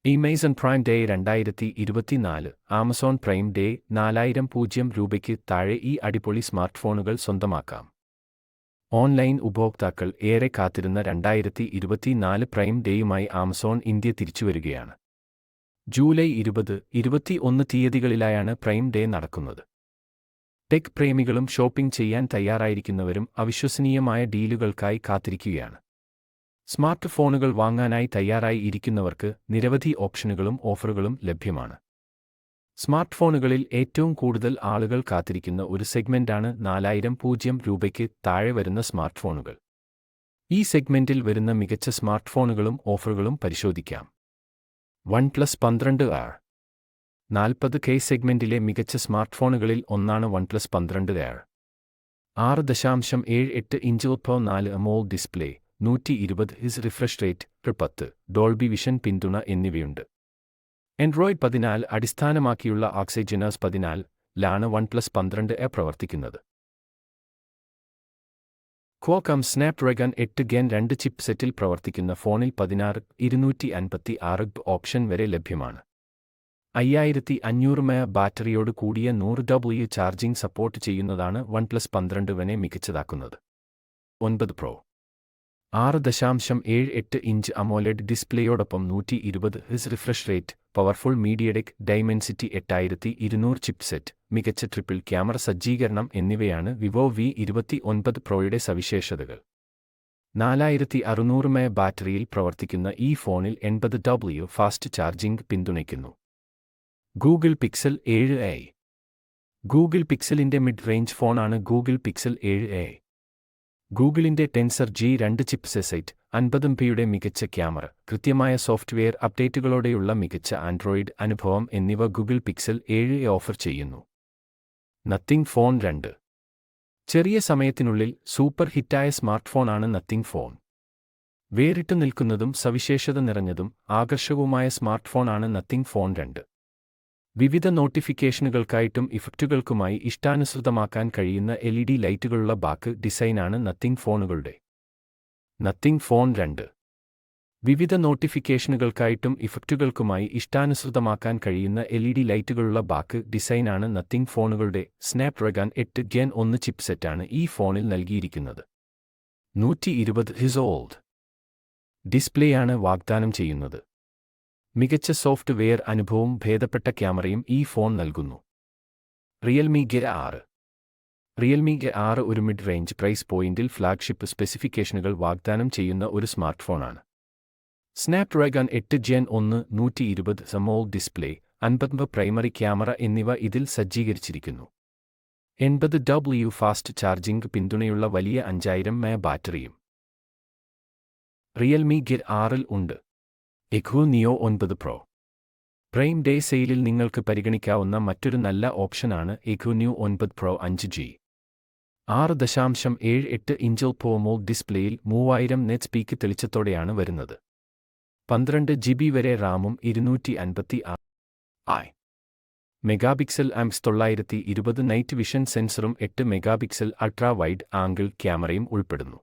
Amazon prime day 2024 Amazon prime day 4000 രൂപയ്ക്ക് താഴെ ഈ അടിപൊളി സ്മാർട്ട് ഫോണുകൾ സ്വന്തമാക്കാം. ഓൺലൈൻ ഉപഭോക്താക്കൾ ഏറെ കാത്തിരുന്ന 2024 പ്രൈം ഡേയുമായി ആമസോൺ ഇന്ത്യ തിരിച്ചുവരികയാണ്. ജൂലൈ 20, 21 തീയതികളിലായാണ് പ്രൈം ഡേ നടക്കുന്നത്. ടെക് പ്രേമികളും ഷോപ്പിംഗ് ചെയ്യാൻ തയ്യാറായിരിക്കുന്നവരും അവിശ്വസനീയമായ ഡീലുകൾക്കായി കാത്തിരിക്കുകയാണ്. സ്മാർട്ട് ഫോണുകൾ വാങ്ങാനായി തയ്യാറായി ഇരിക്കുന്നവർക്ക് നിരവധി ഓപ്ഷനുകളും ഓഫറുകളും ലഭ്യമാണ്. സ്മാർട്ട് ഫോണുകളിൽ ഏറ്റവും കൂടുതൽ ആളുകൾ കാത്തിരിക്കുന്ന ഒരു സെഗ്മെന്റാണ് 4000 രൂപയ്ക്ക് താഴെ വരുന്ന സ്മാർട്ട് ഫോണുകൾ. ഈ സെഗ്മെന്റിൽ വരുന്ന മികച്ച സ്മാർട്ട് ഫോണുകളും ഓഫറുകളും പരിശോധിക്കാം. OnePlus 12R 40K സെഗ്മെന്റിലെ മികച്ച സ്മാർട്ട് ഫോണുകളിൽ ഒന്നാണ് OnePlus 12R. 6.78 inch 4 AMOLED display, 120 Hz refresh rate, 10 Dolby vision പിന്തുണ എന്നിവയുണ്ട്. ആൻഡ്രോയിഡ് 14 അടിസ്ഥാനമാക്കിയുള്ള Exynos 14 OnePlus 12R പ്രവർത്തിക്കുന്നത്. Qualcomm Snapdragon 8 Gen 2 ചിപ്സെറ്റിൽ പ്രവർത്തിക്കുന്ന ഫോണിൽ 16256 ഓപ്ഷൻ വരെ ലഭ്യമാണ്. 5500 mAh ബാറ്ററിയോട് കൂടിയ 100W ചാർജിംഗ് സപ്പോർട്ട് ചെയ്യുന്നതാണ് OnePlus 12നെ മികച്ചതാക്കുന്നത്. 9 Pro 6.78 inch AMOLED ഡിസ്പ്ലേയോടൊപ്പം 120 Hz refresh rate, powerful MediaTek Dimensity 8200 chipset, മികച്ച ട്രിപ്പിൾ ക്യാമറ സജ്ജീകരണം എന്നിവയാണ് Vivo V29 Proയുടെ സവിശേഷതകൾ. 4600 mAh ബാറ്ററിയിൽ പ്രവർത്തിക്കുന്ന ഈ ഫോണിൽ 80W ഫാസ്റ്റ് ചാർജിംഗ് പിന്തുണയ്ക്കുന്നു. ഗൂഗിൾ പിക്സൽ 7a ഗൂഗിൾ പിക്സലിന്റെ മിഡ് റേഞ്ച് ഫോണാണ് ഗൂഗിൾ പിക്സൽ 7a. ഗൂഗിളിന്റെ ടെൻസർ G2 ചിപ്സെറ്റ്, 50MP മികച്ച ക്യാമറ, കൃത്യമായ സോഫ്റ്റ്വെയർ അപ്ഡേറ്റുകളോടെയുള്ള മികച്ച ആൻഡ്രോയിഡ് അനുഭവം എന്നിവ ഗൂഗിൾ പിക്സൽ 7a ഓഫർ ചെയ്യുന്നു. നത്തിങ് ഫോൺ 2 ചെറിയ സമയത്തിനുള്ളിൽ സൂപ്പർ ഹിറ്റായ സ്മാർട്ട് ഫോണാണ് നത്തിങ് ഫോൺ. വേറിട്ടു നിൽക്കുന്നതും സവിശേഷത നിറഞ്ഞതും ആകർഷകവുമായ സ്മാർട്ട് ഫോണാണ് നത്തിങ് ഫോൺ 2. വിവിധ നോട്ടിഫിക്കേഷനുകൾക്കായിട്ടും ഇഫക്റ്റുകൾക്കുമായി ഇഷ്ടാനുസൃതമാക്കാൻ കഴിയുന്ന LED ലൈറ്റുകളുള്ള ബാക്ക് ഡിസൈനാണ് നത്തിങ് ഫോണുകളുടെ. നത്തിങ് ഫോൺ 2 വിവിധ നോട്ടിഫിക്കേഷനുകൾക്കായിട്ടും ഇഫക്റ്റുകൾക്കുമായി ഇഷ്ടാനുസൃതമാക്കാൻ കഴിയുന്ന LED ലൈറ്റുകളുള്ള ബാക്ക് ഡിസൈനാണ് നത്തിങ് ഫോണുകളുടെ. സ്നാപ്ഡ്രാഗൺ 8 Gen 1 ചിപ്സെറ്റാണ് ഈ ഫോണിൽ നൽകിയിരിക്കുന്നത്. 120 Hz ഡിസ്പ്ലേയാണ് വാഗ്ദാനം ചെയ്യുന്നത്. മികച്ച സോഫ്റ്റ്വെയർ അനുഭവവും ഭേദപ്പെട്ട ക്യാമറയും ഈ ഫോൺ നൽകുന്നു. റിയൽമി Gear R ഒരു മിഡ് റേഞ്ച് പ്രൈസ് പോയിന്റിൽ ഫ്ലാഗ്ഷിപ്പ് സ്പെസിഫിക്കേഷനുകൾ വാഗ്ദാനം ചെയ്യുന്ന ഒരു സ്മാർട്ട് ഫോണാണ്. Snapdragon 8 Gen 1, 120 AMOLED display, 50MP primary camera എന്നിവ ഇതിൽ സജ്ജീകരിച്ചിരിക്കുന്നു. 80W ഫാസ്റ്റ് ചാർജിംഗ് പിന്തുണയുള്ള വലിയ 5000 mAh ബാറ്ററിയും റിയൽമി Gear Rൽ ഉണ്ട്. Echo Neo 9 Pro prime day സെയിലിൽ നിങ്ങൾക്ക് പരിഗണിക്കാവുന്ന മറ്റൊരു നല്ല ഓപ്ഷനാണ് Echo Neo 9 Pro 5G. 6.78 inch AMOLED ഡിസ്പ്ലേയിൽ 3000 nits പീക്ക് തെളിച്ചത്തോടെയാണ് വരുന്നത്. 12GB വരെ റാമും 256 മെഗാപിക്സൽ AMPS 920 നൈറ്റ് വിഷൻ സെൻസറും 8 മെഗാപിക്സൽ അൾട്രാ വൈഡ് ആംഗിൾ ക്യാമറയും ഉൾപ്പെടുന്നു.